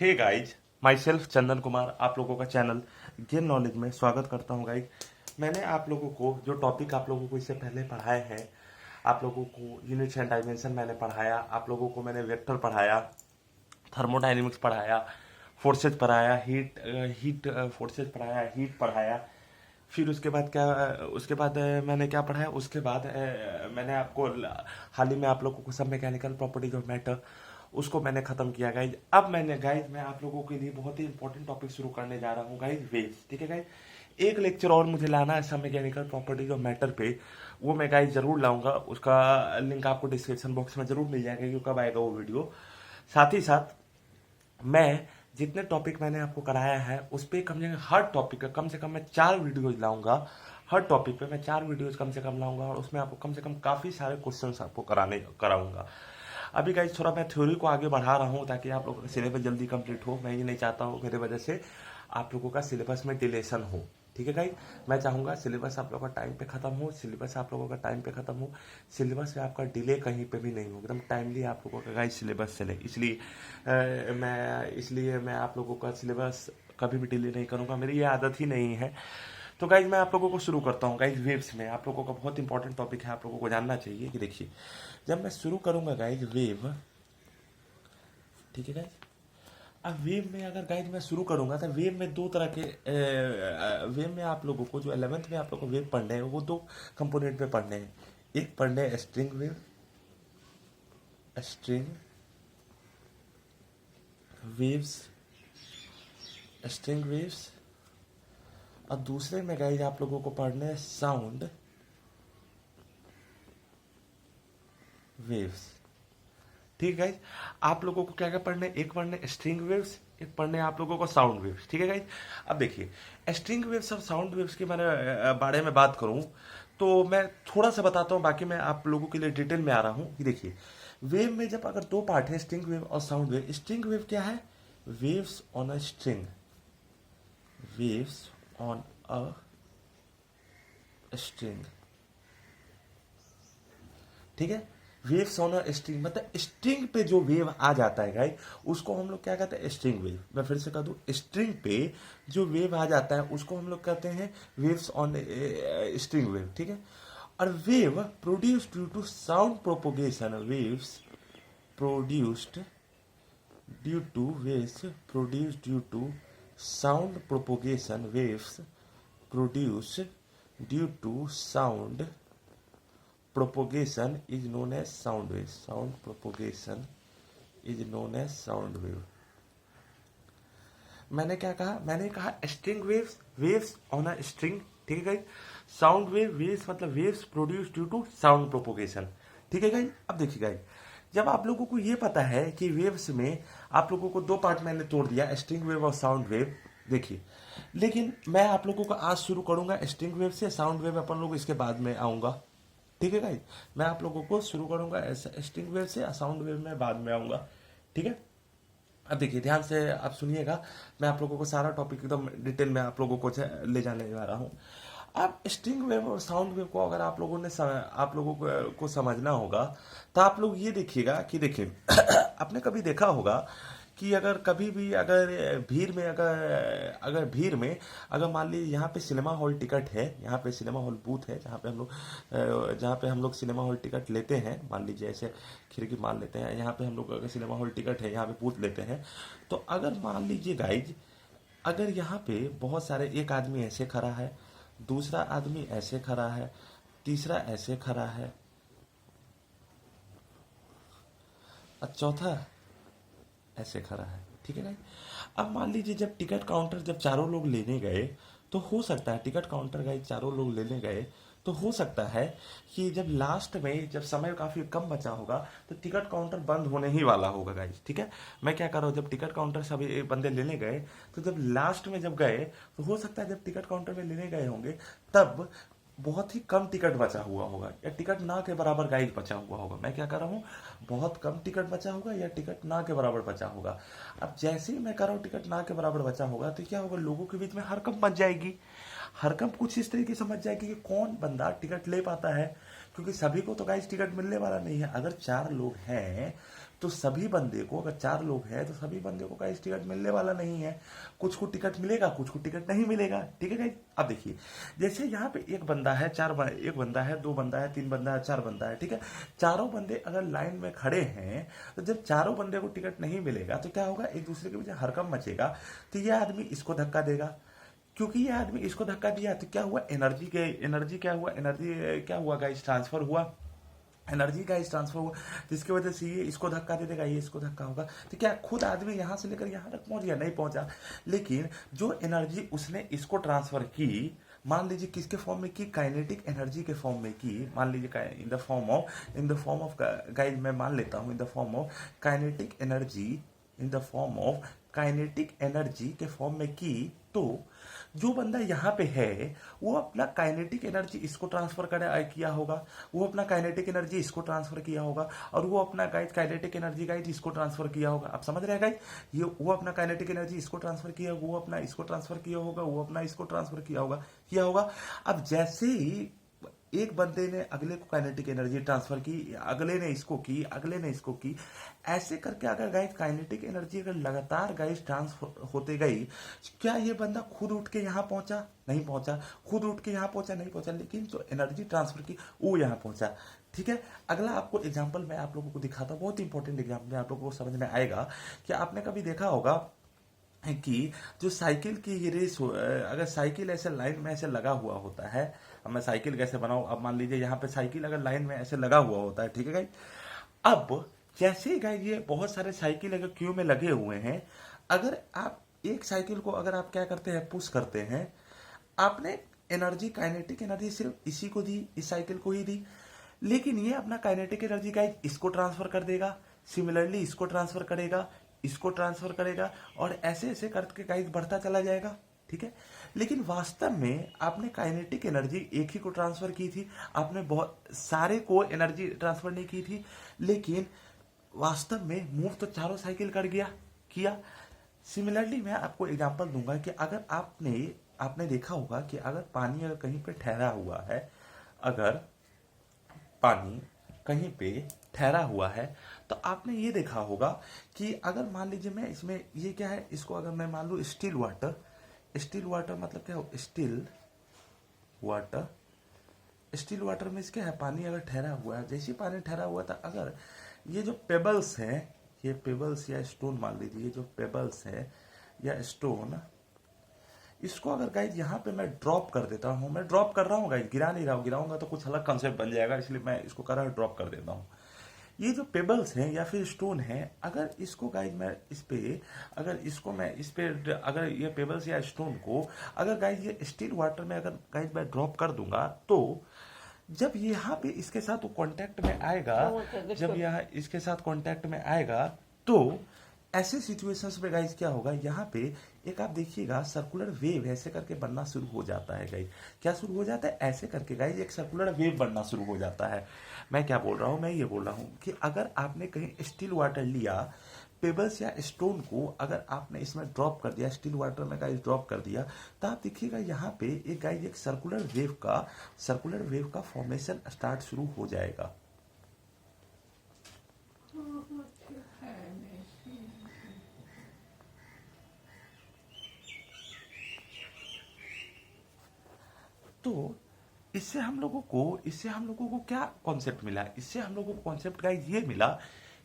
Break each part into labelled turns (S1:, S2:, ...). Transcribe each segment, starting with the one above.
S1: Hey guys, my self Chandan Kumar आप लोगों का चैनल गेन नॉलेज में स्वागत करता हूँ गाइज। मैंने आप लोगों को जो टॉपिक आप लोगों को इससे पहले पढ़ाए हैं, आप लोगों को यूनिट्स एंड डायमेंशन मैंने पढ़ाया, आप लोगों को मैंने वेक्टर पढ़ाया, थर्मोडाइनमिक्स पढ़ाया, फोर्सेज पढ़ाया, हीट हीट फोर्सेज पढ़ाया, हीट पढ़ाया। फिर उसके बाद क्या, उसके बाद मैंने क्या पढ़ाया, उसके बाद मैंने आपको हाल ही में आप लोगों को सब मैकेनिकल प्रॉपर्टीज ऑफ मैटर उसको मैंने खत्म किया गाइज। अब मैंने गाइज मैं आप लोगों के लिए बहुत ही इंपॉर्टेंट टॉपिक शुरू करने जा रहा हूँ गाइज, वेव्स। ठीक है गाइज, एक लेक्चर और मुझे लाना है सब मैकेनिकल प्रॉपर्टीज ऑफ मैटर पे, वो मैं गाइज जरूर लाऊंगा। उसका लिंक आपको डिस्क्रिप्शन बॉक्स में जरूर मिल जाएगा कि कब आएगा वो वीडियो। साथ ही साथ मैं जितने टॉपिक मैंने आपको कराया है उस पर कम से कम हर टॉपिक का कम से कम मैं 4 वीडियोज लाऊंगा। हर टॉपिक पे मैं 4 वीडियोज कम से कम लाऊंगा और उसमें आपको कम से कम काफ़ी सारे क्वेश्चंस आपको कराऊंगा। अभी गाइज थोड़ा मैं थ्योरी को आगे बढ़ा रहा हूँ ताकि आप लोगों का सिलेबस जल्दी कंप्लीट हो। मैं ये नहीं चाहता हूँ मेरे वजह से आप लोगों का सिलेबस में डिलेशन हो। ठीक है गाइज, मैं चाहूँगा सिलेबस आप लोगों का टाइम पे ख़त्म हो, सिलेबस आप लोगों का टाइम पे ख़त्म हो, सिलेबस में आपका डिले कहीं पे भी नहीं हो, एकदम टाइमली आप लोगों का गाइज सिलेबस चले। इसलिए मैं आप लोगों का सिलेबस कभी भी डिले नहीं करूँगा, मेरी ये आदत ही नहीं है। तो गाइज मैं आप लोगों को शुरू करता हूँ गाइज वेव्स में। आप लोगों का बहुत इंपॉर्टेंट टॉपिक है, आप लोगों को जानना चाहिए कि देखिए, जब मैं शुरू करूँगा गाइज वेव, ठीक है गाइज, अब वेव में अगर गाइज मैं शुरू करूंगा तो वेव में दो तरह के वेव में आप लोगों को जो 11th में आप लोगों को वेव पढ़ने हैं वो दो कंपोनेंट पे पढ़ने हैं। एक पढ़ने हैं string wave, string waves, string waves, और दूसरे में गाइज आप लोगों को पढ़ने हैं साउंड वेव्स। ठीक है गाइज, आप लोगों को क्या क्या पढ़ने, एक पढ़ने स्ट्रिंग वेव्स, एक पढ़ने आप लोगों को साउंड वेव्स। ठीक है गाइज, अब देखिए स्ट्रिंग वेव्स और साउंड वेव्स के बारे में बात करूं तो मैं थोड़ा सा बताता हूं, बाकी मैं आप लोगों के लिए डिटेल में आ रहा हूं कि देखिए वेव में जब अगर दो पार्ट है स्ट्रिंग वेव और साउंड वेव। स्ट्रिंग वेव क्या है? Waves on a string, waves on a string. ठीक है, वेव्स ऑन अ स्ट्रिंग मतलब स्ट्रिंग पे जो वेव आ जाता है गाइस उसको हम लोग क्या कहते हैं? String wave. मैं फिर से कह दूं, स्ट्रिंग पे जो वेव आ जाता है उसको हम लोग कहते हैं वेव्स ऑन स्ट्रिंग वेव। ठीक है, और wave produced due to sound propagation, waves produced due to waves produced due to sound propagation, waves produced due to sound propagation is known as sound wave, sound propagation is known as sound wave। मैंने क्या कहा? मैंने कहा string waves, waves on a string. ठीक है guys, sound wave, waves मतलब waves produce due to sound propagation. ठीक है गाइस, अब देखिए गाइस, जब आप लोगों को ये पता है कि वेव्स में आप लोगों को दो पार्ट मैंने तोड़ दिया, स्ट्रिंग वेव और साउंड वेव। देखिए, लेकिन मैं आप लोगों को आज शुरू करूंगा स्ट्रिंग वेव से, साउंड वेव अपन लोग इसके बाद में आऊंगा। ठीक है गाइस, मैं आप लोगों को शुरू करूंगा स्ट्रिंग वेव से, साउंड वेव में बाद में आऊंगा। ठीक है, अब देखिए ध्यान से आप सुनिएगा, मैं आप लोगों को सारा टॉपिक एकदम डिटेल में आप लोगों को ले जाने जा रहा हूँ। अब स्ट्रिंग वेव और साउंड वेव को अगर आप लोगों ने आप लोगों को समझना होगा तो आप लोग ये देखिएगा कि देखिए आपने कभी देखा होगा कि अगर कभी भी अगर भीड़ में अगर भीड़ में अगर मान लीजिए यहाँ पे सिनेमा हॉल टिकट है, यहाँ पे सिनेमा हॉल बूथ है जहाँ पे हम लोग सिनेमा हॉल टिकट लेते हैं, मान लीजिए ऐसे खिड़की मान लेते हैं, यहाँ पे हम लोग अगर सिनेमा हॉल टिकट है यहाँ पे बूथ लेते हैं, तो अगर मान लीजिए गाइज अगर यहाँ पे बहुत सारे, एक आदमी ऐसे खड़ा है, दूसरा आदमी ऐसे खड़ा है, तीसरा ऐसे खड़ा है और चौथा ऐसे खड़ा है। ठीक है ना, अब मान लीजिए जब टिकट काउंटर जब चारों लोग लेने गए तो हो सकता है टिकट काउंटर गए चारों लोग लेने गए तो हो सकता है कि जब लास्ट में जब समय काफी कम बचा होगा तो टिकट काउंटर बंद होने ही वाला होगा गाइस। ठीक है, मैं क्या कर रहा हूँ, जब टिकट काउंटर सभी बंदे लेने गए तो जब लास्ट में जब गए तो हो सकता है जब टिकट काउंटर में लेने गए होंगे तब बहुत ही कम टिकट बचा हुआ होगा या टिकट ना के बराबर गाइस बचा हुआ होगा। मैं क्या कर रहा हूँ, बहुत कम टिकट बचा होगा या टिकट ना के बराबर बचा होगा। अब जैसे ही मैं कर रहा हूँ टिकट ना के बराबर बचा होगा तो क्या होगा, लोगों के बीच में हरकंप मच जाएगी। हरकंप कुछ इस तरीके से मच जाएगी कि कौन बंदा टिकट ले पाता है, क्योंकि सभी को तो गाइस टिकट मिलने वाला नहीं है। अगर 4 लोग हैं तो सभी बंदे को, अगर 4 लोग हैं तो सभी बंदे को गाइस टिकट मिलने वाला नहीं है। कुछ को टिकट मिलेगा, कुछ को टिकट नहीं मिलेगा। ठीक है गाइस, अब देखिए जैसे यहाँ पे एक बंदा है, एक बंदा है, 2 बंदा है, 3 बंदा है, 4 बंदा है। ठीक है, चारों बंदे अगर लाइन में खड़े हैं तो जब चारों बंदे को टिकट नहीं मिलेगा तो क्या होगा, एक दूसरे के बीच हड़कंप मचेगा। तो ये आदमी इसको धक्का देगा, क्योंकि ये आदमी इसको धक्का दिया तो क्या हुआ, एनर्जी क्या हुआ, एनर्जी क्या हुआ गाइस, ट्रांसफर हुआ। एनर्जी का इस ट्रांसफर हुआ, जिसकी वजह से ये इसको धक्का दे देगा, ये इसको धक्का होगा। तो क्या खुद आदमी यहां से लेकर यहां तक पहुंच गया, नहीं पहुंचा। लेकिन जो एनर्जी उसने इसको ट्रांसफर की, मान लीजिए किसके फॉर्म में की, काइनेटिक एनर्जी के फॉर्म में की। मान लीजिए in the form of guys, मैं मान लेता हूं in the form of kinetic energy, in the form of kinetic energy के फॉर्म में की। तो जो बंदा यहाँ पे है वो अपना काइनेटिक एनर्जी इसको ट्रांसफर किया होगा, वो अपना काइनेटिक एनर्जी इसको ट्रांसफर किया होगा, और वो अपना गाइड काइनेटिक एनर्जी गाइड इसको ट्रांसफर किया होगा। आप समझ रहे हैं गाइड, ये वो अपना काइनेटिक एनर्जी इसको ट्रांसफर किया, वो अपना इसको ट्रांसफर किया होगा, वो अपना इसको ट्रांसफर किया होगा। अब जैसे ही एक बंदे ने अगले को काइनेटिक एनर्जी ट्रांसफर की, अगले ने इसको की, अगले ने इसको की, ऐसे करके अगर गाइस काइनेटिक एनर्जी अगर लगातार गाइस ट्रांसफर होते गई, क्या ये बंदा खुद उठ के यहाँ पहुंचा, नहीं पहुंचा। खुद उठ के यहाँ पहुंचा, नहीं पहुंचा, लेकिन जो एनर्जी ट्रांसफर की वो यहाँ पहुंचा। ठीक है, अगला आपको एग्जाम्पल मैं आप लोगों को दिखाता हूँ, बहुत इंपॉर्टेंट एग्जाम्पल, आप लोगों को समझ में आएगा कि आपने कभी देखा होगा कि जो साइकिल की ये रेस अगर साइकिल ऐसे लाइन में ऐसे लगा हुआ होता है, अब मैं साइकिल कैसे बनाऊं, अब मान लीजिए यहाँ पे साइकिल अगर लाइन में ऐसे लगा हुआ होता है। ठीक है गाइस, अब जैसे ही गाइस ये बहुत सारे साइकिल अगर क्यू में लगे हुए हैं, अगर आप एक साइकिल को अगर आप क्या करते हैं, पुश करते हैं, आपने एनर्जी काइनेटिक एनर्जी सिर्फ इसी को दी, इस साइकिल को ही दी, लेकिन ये अपना काइनेटिक एनर्जी गाइस इसको ट्रांसफर कर देगा, सिमिलरली इसको ट्रांसफर करेगा, इसको ट्रांसफर करेगा, और ऐसे ऐसे करके गाइस बढ़ता चला जाएगा। ठीक है, लेकिन वास्तव में आपने काइनेटिक एनर्जी एक ही को ट्रांसफर की थी, आपने बहुत सारे को एनर्जी ट्रांसफर नहीं की थी, लेकिन वास्तव में मूव तो चारों साइकिल कर किया। सिमिलरली मैं आपको एग्जांपल दूंगा कि अगर आपने देखा होगा कि अगर पानी अगर कहीं पे ठहरा हुआ है, अगर पानी कहीं पे ठहरा हुआ है, तो आपने ये देखा होगा कि अगर मान लीजिए मैं इसमें ये क्या है, इसको अगर मैं मान लू स्टिल वाटर मतलब क्या हो, स्टिल वाटर में क्या है, पानी अगर ठहरा हुआ है, जैसे पानी ठहरा हुआ था, अगर ये जो पेबल्स हैं, ये पेबल्स या स्टोन मान लीजिए, ये जो पेबल्स है या स्टोन, इसको अगर गाइज यहाँ पे मैं ड्रॉप कर देता हूँ, मैं ड्रॉप कर रहा हूँ गाइज, गिरा नहीं रहा हूँ, गिराऊंगा तो कुछ अलग कंसेप्ट बन जाएगा, इसलिए मैं इसको कर रहा हूँ, ड्रॉप कर देता हूँ। ये जो पेबल्स हैं या फिर स्टोन है, अगर इसको गाइज मैं इस पे अगर ये पेबल्स या स्टोन को अगर गाइज ये स्टिल वाटर में अगर गाइज मैं ड्रॉप कर दूंगा, तो जब यहाँ पे इसके साथ वो कांटेक्ट में आएगा, जब यहाँ इसके साथ कांटेक्ट में आएगा, तो ऐसे सिचुएशंस में गाइज क्या होगा, यहाँ पे एक आप देखिएगा सर्कुलर वेव ऐसे करके बनना शुरू हो जाता है गाइज। क्या शुरू हो जाता है, ऐसे करके गाइज एक सर्कुलर वेव बनना शुरू हो जाता है। मैं क्या बोल रहा हूँ, मैं ये बोल रहा हूँ कि अगर आपने कहीं स्टिल वाटर लिया, पेबल्स या स्टोन को अगर आपने इसमें ड्रॉप कर दिया, स्टिल वाटर में गाइज ड्रॉप कर दिया, तो आप देखिएगा यहाँ पे एक गाइज एक सर्कुलर वेव का फॉर्मेशन स्टार्ट शुरू हो जाएगा। तो इससे हम लोगों को क्या कॉन्सेप्ट मिला, इससे हम लोगों को कॉन्सेप्ट गाइज ये मिला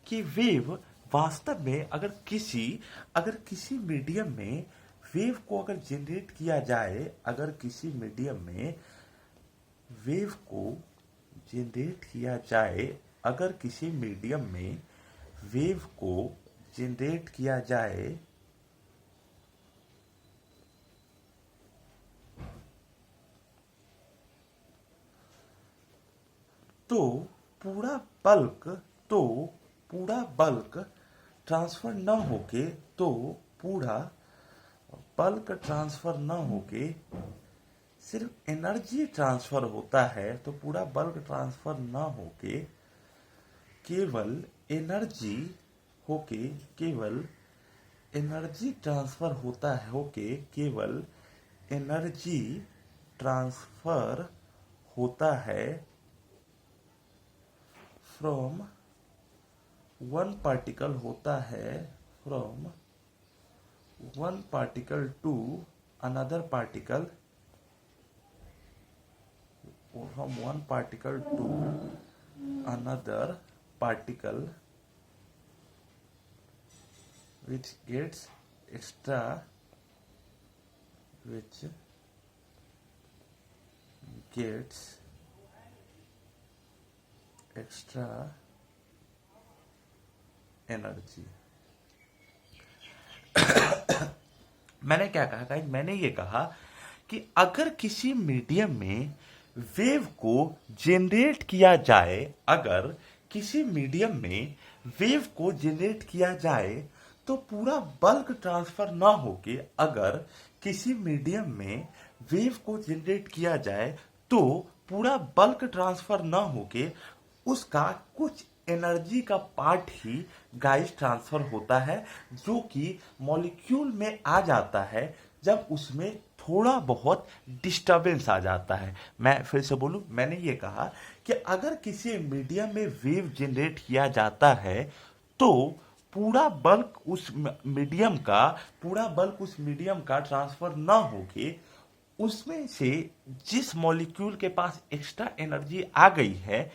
S1: कि वेव वास्तव में अगर किसी मीडियम में वेव को अगर जनरेट किया जाए, अगर किसी मीडियम में वेव को जनरेट किया जाए, अगर किसी मीडियम में वेव को जनरेट किया जाए, तो पूरा बल्क ट्रांसफर न होके, सिर्फ एनर्जी ट्रांसफर होता है, तो पूरा बल्क ट्रांसफर न होके केवल एनर्जी ट्रांसफर होता है, केवल एनर्जी ट्रांसफर होता है फ्रॉम वन पार्टिकल होता है from one particle to another particle, from one particle to another particle which gets extra energy. मैंने क्या कहा गाइस? मैंने ये कहा कि अगर किसी मीडियम में वेव को जनरेट किया जाए, अगर किसी मीडियम में वेव को जनरेट किया जाए तो पूरा बल्क ट्रांसफर ना होके, अगर किसी मीडियम में वेव को जनरेट किया जाए तो पूरा बल्क ट्रांसफर ना होके उसका कुछ एनर्जी का पार्ट ही गाइस ट्रांसफर होता है, जो कि मॉलिक्यूल में आ जाता है जब उसमें थोड़ा बहुत डिस्टरबेंस आ जाता है। मैं फिर से बोलूं, मैंने ये कहा कि अगर किसी मीडियम में वेव जनरेट किया जाता है तो पूरा बल्क उस मीडियम का ट्रांसफर ना होके उसमें से जिस मॉलिक्यूल के पास एक्स्ट्रा एनर्जी आ गई है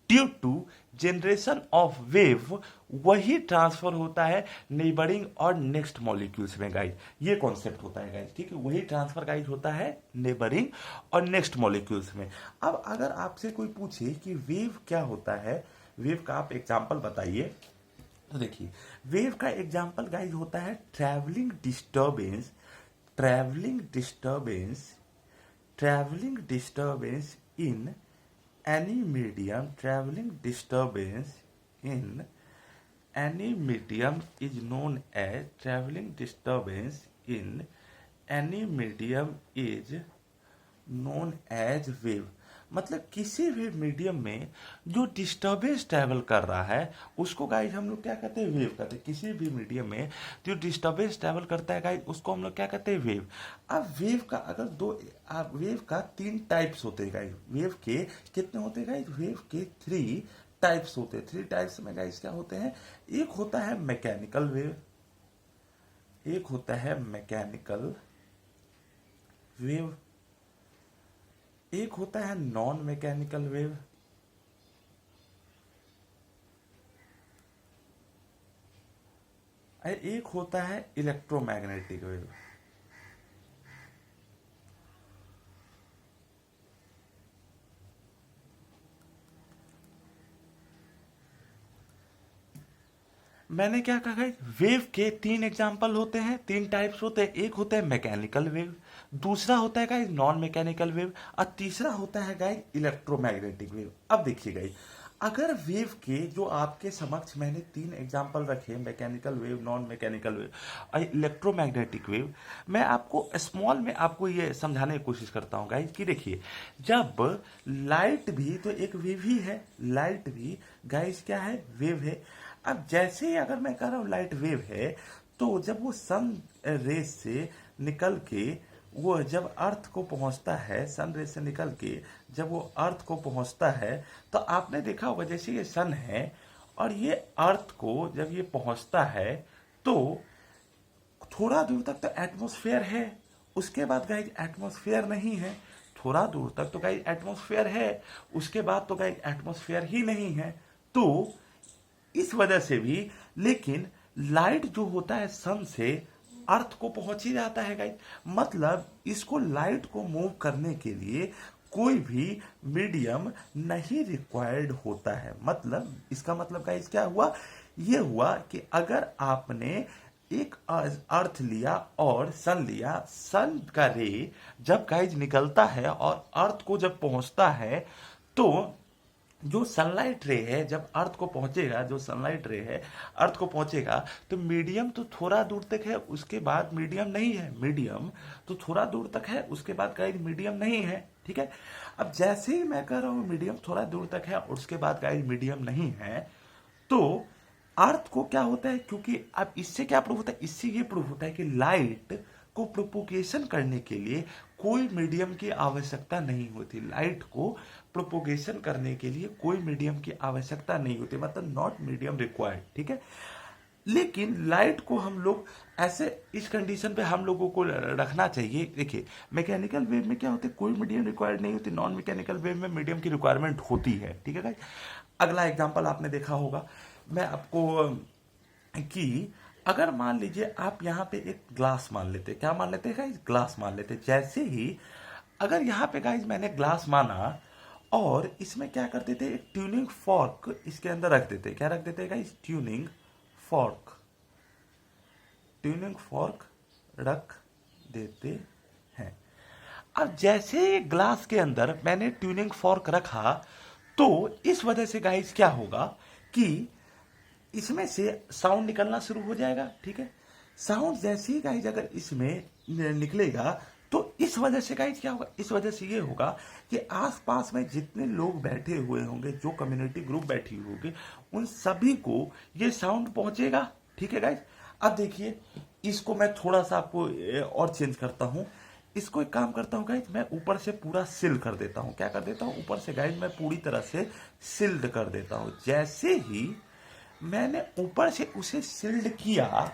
S1: due to generation of wave, वही ट्रांसफर होता है नेबरिंग और नेक्स्ट मॉलिक्यूल्स में गाइस। ये कॉन्सेप्ट होता है गाइस, ठीक है। वही ट्रांसफर गाइस होता है नेबरिंग और नेक्स्ट मॉलिक्यूल्स में। अब अगर आपसे कोई पूछे कि वेव क्या होता है, वेव का आप एग्जांपल बताइए, तो देखिए वेव का एग्जांपल गाइस होता है travelling disturbance in any medium, traveling disturbance in any medium is known as traveling disturbance in any medium is known as wave। मतलब किसी भी मीडियम में जो डिस्टर्बेंस ट्रैवल कर रहा है उसको गाइस हम लोग क्या कहते हैं? वेव कहते हैं। किसी भी मीडियम में जो डिस्टर्बेंस ट्रैवल करता है गाइस उसको हम लोग क्या कहते हैं? वेव। अब वेव का 3 टाइप्स होते हैं गाइस। वेव के कितने होते हैं गाइस? वेव के 3 टाइप्स होते हैं। 3 टाइप्स में गाइस क्या होते हैं? एक होता है मैकेनिकल वेव, एक होता है मैकेनिकल वेव, एक होता है नॉन मैकेनिकल वेव, एक होता है इलेक्ट्रोमैग्नेटिक वेव। मैंने क्या कहा गाइस? वेव के 3 एग्जांपल होते हैं, 3 टाइप्स होते हैं। एक होता है मैकेनिकल वेव, दूसरा होता है गाइस नॉन मैकेनिकल वेव और तीसरा होता है गाइस इलेक्ट्रोमैग्नेटिक वेव। अब देखिए गाइस, अगर वेव के जो आपके समक्ष मैंने 3 एग्जांपल रखे, mechanical wave, non mechanical wave और इलेक्ट्रोमैग्नेटिक वेव, मैं आपको स्मॉल में आपको ये समझाने की कोशिश करता हूँ गाइस कि देखिए, जब लाइट भी तो एक वेव ही है, लाइट भी गाइस क्या है? वेव है। अब जैसे ही अगर मैं कह रहा हूँ लाइट वेव है, तो जब वो सन रेस से निकल के वो जब अर्थ को पहुंचता है, सन रेस से निकल के जब वो अर्थ को पहुंचता है, तो आपने देखा होगा जैसे ये सन है और ये अर्थ को जब ये पहुंचता है तो थोड़ा दूर तक तो एटमॉस्फेयर है, उसके बाद गाइस एटमॉस्फेयर नहीं है। थोड़ा दूर तक तो गाइस एटमॉस्फेयर है, उसके बाद तो गाइस एटमॉस्फेयर ही नहीं है। तो इस वजह से भी, लेकिन लाइट जो होता है सन से अर्थ को पहुंच ही जाता है गाइस। मतलब इसको लाइट को मूव करने के लिए कोई भी मीडियम नहीं रिक्वायर्ड होता है। मतलब इसका मतलब गाइस क्या हुआ? ये हुआ कि अगर आपने एक अर्थ लिया और सन लिया, सन का रे जब गाइस निकलता है और अर्थ को जब पहुंचता है तो जो सनलाइट रे है जब अर्थ को पहुंचेगा, जो सनलाइट रे है अर्थ को पहुंचेगा तो मीडियम तो थोड़ा दूर तक है, उसके बाद मीडियम नहीं है। मीडियम तो थोड़ा दूर तक है, उसके बाद गाइस मीडियम नहीं है, ठीक है। अब जैसे ही मैं कह रहा हूं मीडियम थोड़ा दूर तक है और उसके बाद गाइस मीडियम नहीं है, तो अर्थ को क्या होता है? क्योंकि अब इससे क्या प्रूफ होता है? इससे ये प्रूफ होता है कि लाइट को प्रोपोगेशन करने के लिए कोई मीडियम की आवश्यकता नहीं होती। लाइट को प्रोपोगेशन करने के लिए कोई मीडियम की आवश्यकता नहीं होती, मतलब नॉट मीडियम रिक्वायर्ड, ठीक है। लेकिन लाइट को हम लोग ऐसे इस कंडीशन पे हम लोगों को रखना चाहिए। देखिए मैकेनिकल वेव में क्या होता है, कोई मीडियम रिक्वायर्ड नहीं होती, नॉन मैकेनिकल वेव में मीडियम की रिक्वायरमेंट होती है, ठीक है गाइस। अगला एग्जांपल आपने देखा होगा, मैं आपको कि अगर मान लीजिए आप यहाँ पे एक ग्लास मान लेते, क्या मान लेते हैं गाइस, ग्लास मान लेते। जैसे ही अगर यहाँ पे गाइस मैंने ग्लास माना और इसमें क्या कर देते, एक ट्यूनिंग फॉर्क इसके अंदर रख देते, क्या रख देते guys, tuning fork, tuning fork रख देते हैं। अब जैसे ग्लास के अंदर मैंने ट्यूनिंग फॉर्क रखा तो इस वजह से गाइस क्या होगा कि इसमें से साउंड निकलना शुरू हो जाएगा, ठीक है। साउंड जैसे ही गाइस अगर इसमें निकलेगा तो इस वजह से गाइस क्या होगा, इस वजह से ये होगा कि आसपास में जितने लोग बैठे हुए होंगे, जो कम्युनिटी ग्रुप बैठी होगी, उन सभी को ये साउंड पहुंचेगा, ठीक है गाइस। अब देखिए इसको मैं थोड़ा सा आपको और चेंज करता हूं, इसको एक काम करता हूं गाइस, मैं ऊपर से पूरा सील कर देता हूं। क्या कर देता हूं, ऊपर से गाइस मैं पूरी तरह से सील्ड कर देता हूं। जैसे ही मैंने ऊपर से उसे सील्ड किया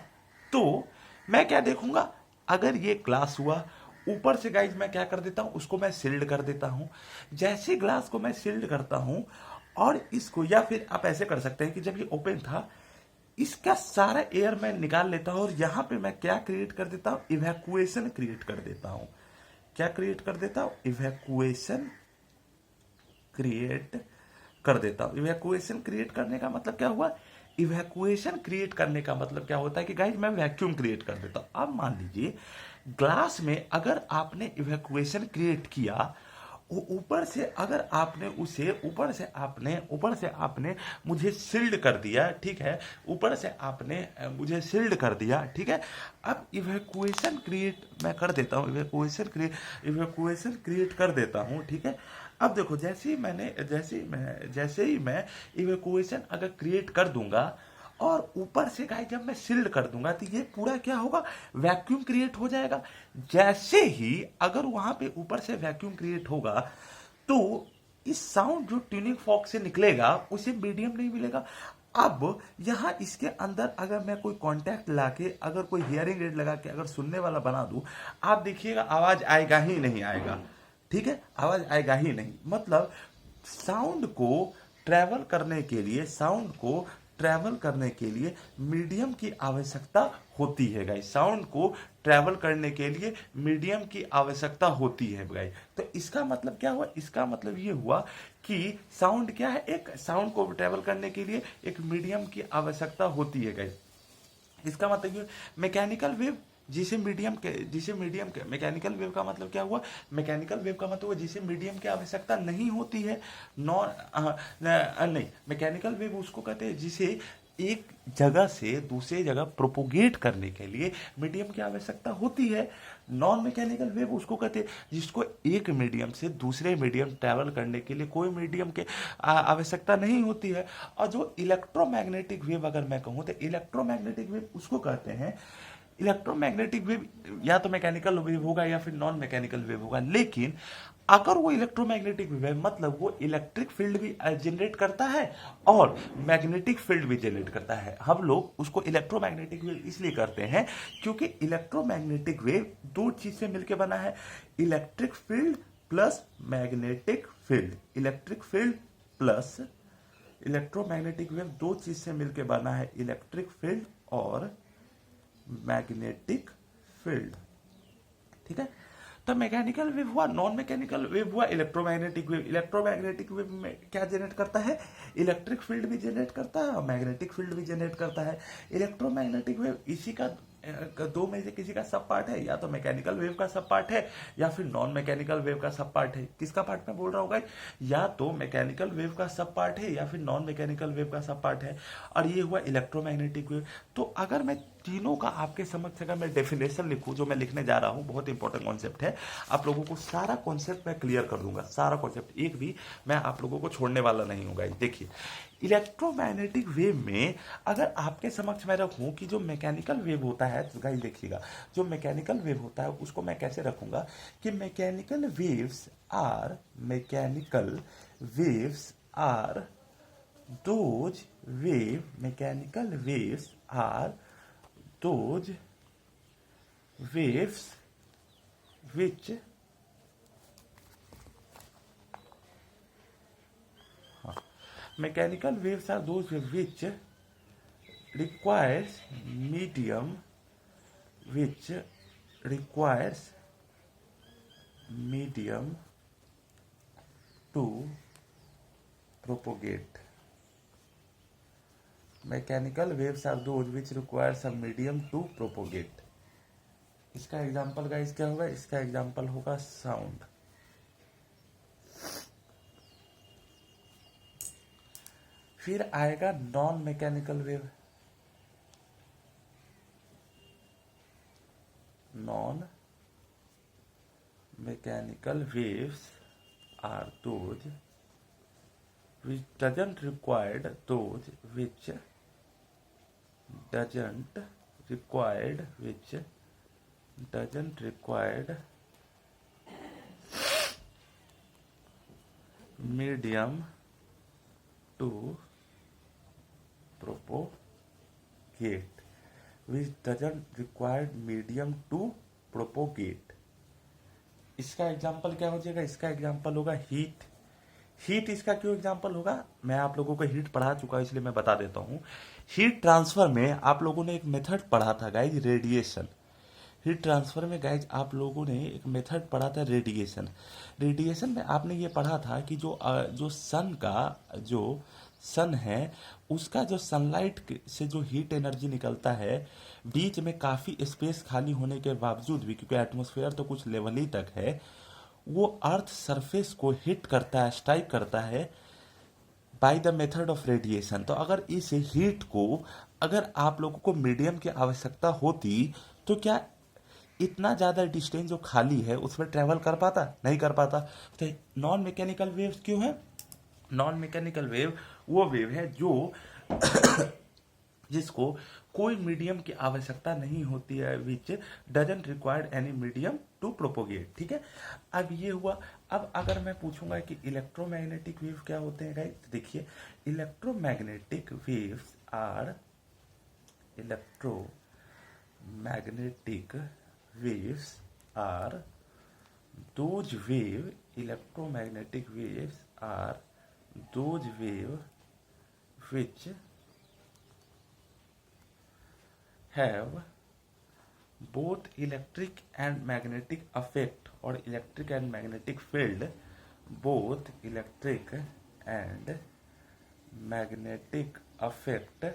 S1: तो मैं क्या देखूंगा, अगर ये ग्लास हुआ, ऊपर से गाइस मैं क्या कर देता हूं, उसको मैं सील्ड कर देता हूं। जैसे ग्लास को मैं सील्ड करता हूं और इसको, या फिर आप ऐसे कर सकते हैं कि जब ये ओपन था इसका सारा एयर मैं निकाल लेता हूं और यहां पे मैं क्या क्रिएट कर देता हूं, इवैक्यूएशन क्रिएट कर देता हूं। क्या क्रिएट कर देता हूं, इवैक्यूएशन क्रिएट कर देता हूं। इवैक्यूएशन क्रिएट करने का मतलब क्या हुआ, इवैक्यूएशन क्रिएट करने का मतलब क्या होता है कि गाइस मैं वैक्यूम क्रिएट कर देता हूं। अब मान लीजिए ग्लास में अगर आपने इवैक्यूएशन क्रिएट किया, ऊपर से अगर आपने उसे ऊपर से आपने मुझे सील्ड कर दिया, ठीक है, ऊपर से आपने मुझे सील्ड कर दिया, ठीक है। अब इवैक्यूएशन क्रिएट मैं कर देता हूं, इवैक्यूएशन क्रिएट कर देता हूं, ठीक है। अब देखो जैसे ही मैं इवैक्यूएशन अगर क्रिएट कर दूंगा और ऊपर से गाइस जब मैं सील्ड कर दूंगा तो ये पूरा क्या होगा, वैक्यूम क्रिएट हो जाएगा। जैसे ही अगर वहां पे ऊपर से वैक्यूम क्रिएट होगा तो इस साउंड जो ट्यूनिंग फॉर्क से निकलेगा उसे मीडियम नहीं मिलेगा। अब यहां इसके अंदर अगर मैं कोई कॉन्टैक्ट लाके, अगर कोई हियरिंग एड लगा के अगर सुनने वाला बना दूं, आप देखिएगा आवाज आएगा ही नहीं आएगा, ठीक है, आवाज आएगा ही नहीं। मतलब साउंड को ट्रैवल करने के लिए मीडियम की आवश्यकता होती है गाइस। साउंड को ट्रैवल करने के लिए मीडियम की आवश्यकता होती है गाइस। तो इसका मतलब क्या हुआ, इसका मतलब ये हुआ कि साउंड क्या है, एक साउंड को ट्रैवल करने के लिए एक मीडियम की आवश्यकता होती है गाइस। इसका मतलब ये मैकेनिकल वेव मैकेनिकल वेव का मतलब क्या हुआ, मैकेनिकल वेव का मतलब हुआ जिसे मीडियम की आवश्यकता नहीं होती है। नहीं, मैकेनिकल वेव उसको कहते हैं जिसे एक जगह से दूसरे जगह प्रोपोगेट करने के लिए मीडियम की आवश्यकता होती है। नॉन मैकेनिकल वेव उसको कहते हैं जिसको एक मीडियम से दूसरे मीडियम ट्रैवल करने के लिए कोई मीडियम के आवश्यकता नहीं होती है। और जो इलेक्ट्रोमैग्नेटिक वेव अगर मैं कहूँ तो इलेक्ट्रोमैग्नेटिक वेव उसको कहते हैं, इलेक्ट्रोमैग्नेटिक वेव या तो मैकेनिकल वेव होगा या फिर नॉन मैकेनिकल वेव होगा। लेकिन अगर वो इलेक्ट्रोमैग्नेटिक वेव है मतलब वो इलेक्ट्रिक फील्ड भी जनरेट करता है और मैग्नेटिक फील्ड भी जनरेट करता है। हम लोग उसको इलेक्ट्रोमैग्नेटिक वेव इसलिए करते हैं क्योंकि इलेक्ट्रोमैग्नेटिक वेव दो चीज से मिलकर बना है, electric field plus magnetic field. Electric field plus electromagnetic wave दो चीज से मिलकर बना है, इलेक्ट्रिक फील्ड और मैग्नेटिक फील्ड, ठीक है। तो मैकेनिकल वेव हुआ, नॉन मैकेनिकल वेव हुआ, इलेक्ट्रोमैग्नेटिक वेव। इलेक्ट्रोमैग्नेटिक वेव में क्या जनरेट करता है, इलेक्ट्रिक फील्ड भी जनरेट करता है और मैग्नेटिक फील्ड भी जनरेट करता है। इलेक्ट्रोमैग्नेटिक वेव इसी का दो में से किसी का सब पार्ट है, या तो मैकेनिकल वेव का सब पार्ट है या फिर नॉन मैकेनिकल वेव का सब पार्ट है। किसका पार्ट में बोल रहा होगा, या तो मैकेनिकल वेव का सब पार्ट है या फिर नॉन मैकेनिकल वेव का सब पार्ट है। और ये हुआ इलेक्ट्रोमैग्नेटिक वेव। तो अगर मैं तीनों का आपके समक्ष अगर मैं डेफिनेशन लिखूं, जो मैं लिखने जा रहा हूं, बहुत इंपॉर्टेंट कॉन्सेप्ट है। आप लोगों को सारा कॉन्सेप्ट मैं क्लियर कर दूंगा, सारा कॉन्सेप्ट एक भी मैं आप लोगों को छोड़ने वाला नहीं हूँ गाइस। देखिए, इलेक्ट्रोमैग्नेटिक वेव में अगर आपके समक्ष मैं रखूं कि जो मैकेनिकल वेव होता है, तो गाइस देखिएगा, जो मैकेनिकल वेव होता है उसको मैं कैसे रखूंगा कि mechanical waves are those mechanical waves are those waves which mechanical waves are those waves which requires medium which requires medium to propagate. Mechanical waves are those which require some medium to propagate. इसका example guys क्या होगा? इसका example होगा sound. फिर आएगा non mechanical wave. Non mechanical waves are those which doesn't required those which doesn't required which doesn't required medium to propagate, which doesn't require medium to propagate. इसका example क्या हो जाएगा? इसका एग्जाम्पल होगा heat. Heat इसका क्यों example होगा? मैं आप लोगों को हीट पढ़ा चुका हूं, इसलिए मैं बता देता हूं। हीट ट्रांसफर में आप लोगों ने एक मेथड पढ़ा था गाइज, रेडिएशन। हीट ट्रांसफर में गाइज आप लोगों ने एक मेथड पढ़ा था, रेडिएशन। रेडिएशन में आपने ये पढ़ा था कि जो सन है उसका जो सनलाइट से जो हीट एनर्जी निकलता है, बीच में काफ़ी स्पेस खाली होने के बावजूद भी, क्योंकि एटमॉस्फेयर तो कुछ लेवल ही तक है, वो अर्थ सरफेस को हिट करता है, स्ट्राइक करता है by the method of radiation. तो अगर इस हीट को अगर आप लोगों को मीडियम की आवश्यकता होती तो क्या इतना ज़्यादा डिस्टेंस जो खाली है उसमें ट्रेवल कर पाता? नहीं कर पाता। तो नॉन मैकेनिकल वेव्स क्यों है? नॉन मैकेनिकल वेव वो वेव है जो जिसको कोई मीडियम की आवश्यकता नहीं होती है, which doesn't required any medium to propagate. ठीक है, अब ये हुआ। अब अगर मैं पूछूंगा कि इलेक्ट्रोमैग्नेटिक वेव क्या होते हैं गाइस, देखिए, electromagnetic waves are electromagnetic waves are those wave electromagnetic waves are those wave which have both electric and magnetic effect or electric and magnetic field, both electric and magnetic effect,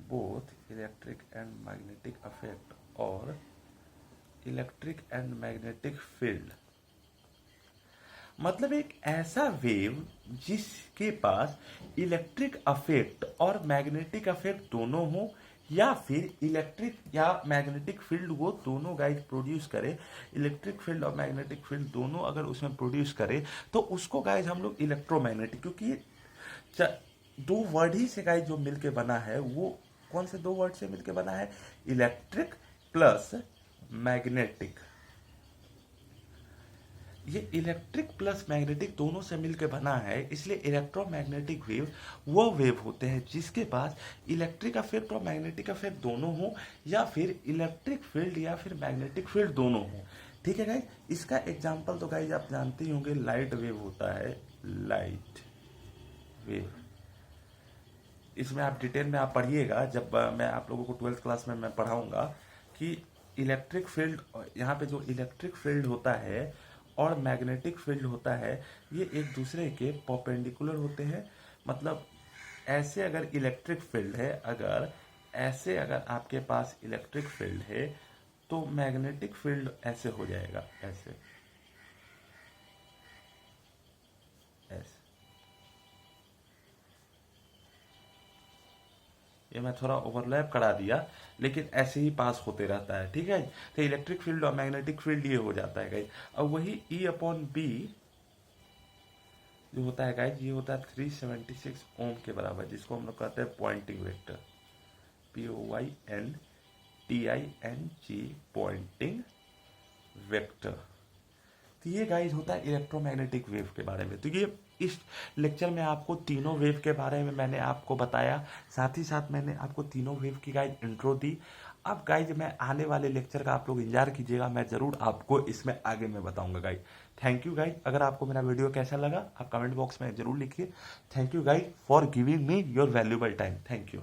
S1: both electric and magnetic effect or electric and magnetic field. मतलब एक ऐसा wave जिसके पास electric affect और magnetic affect दोनों हो, या फिर electric या मैग्नेटिक फील्ड वो दोनों गाइज प्रोड्यूस करे। इलेक्ट्रिक फील्ड और मैग्नेटिक फील्ड दोनों अगर उसमें प्रोड्यूस करे तो उसको गाइज हम लोग इलेक्ट्रोमैग्नेटिक, क्योंकि ये दो वर्ड ही से गाइज जो मिलके बना है, वो कौन से दो वर्ड से मिलके बना है? Electric plus magnetic. ये इलेक्ट्रिक प्लस मैग्नेटिक दोनों से मिलकर बना है, इसलिए इलेक्ट्रोमैग्नेटिक वेव वो वेव होते हैं जिसके पास इलेक्ट्रिक अफेक्ट और मैग्नेटिक अफेक्ट दोनों हो, या फिर इलेक्ट्रिक फील्ड या फिर मैग्नेटिक फील्ड दोनों हो। ठीक है गाइज, इसका एग्जांपल तो गाइज आप जानते ही होंगे, लाइट वेव होता है, लाइट वेव। इसमें आप डिटेल में आप पढ़िएगा, जब मैं आप लोगों को 12th क्लास में मैं पढ़ाऊंगा कि इलेक्ट्रिक फील्ड, यहाँ पे जो इलेक्ट्रिक फील्ड होता है और मैग्नेटिक फील्ड होता है, ये एक दूसरे के परपेंडिकुलर होते हैं। मतलब ऐसे अगर इलेक्ट्रिक फील्ड है, अगर आपके पास इलेक्ट्रिक फील्ड है तो मैग्नेटिक फील्ड ऐसे हो जाएगा, ऐसे ऐसे। ये मैं थोड़ा ओवरलैप करा दिया, लेकिन ऐसे ही पास होते रहता है, ठीक है। तो इलेक्ट्रिक फील्ड और मैग्नेटिक फील्ड ये हो जाता है गाइज। अब वही E अपॉन बी जो होता है गाइज, ये होता है 376 ओम के बराबर, जिसको हम लोग कहते हैं pointing vector, POINTING, pointing vector. तो ये गाइज होता है इलेक्ट्रोमैग्नेटिक वेव के बारे में। तो ये इस लेक्चर में आपको तीनों वेव के बारे में मैंने आपको बताया, साथ ही साथ मैंने आपको तीनों वेव की गाइज इंट्रो दी। अब गाइज मैं आने वाले लेक्चर का आप लोग इंतजार कीजिएगा, मैं जरूर आपको इसमें आगे मैं बताऊंगा गाइज। Thank you guys. अगर आपको मेरा वीडियो कैसा लगा आप कमेंट बॉक्स में जरूर लिखिए। Thank you guys for giving me your valuable time. Thank you.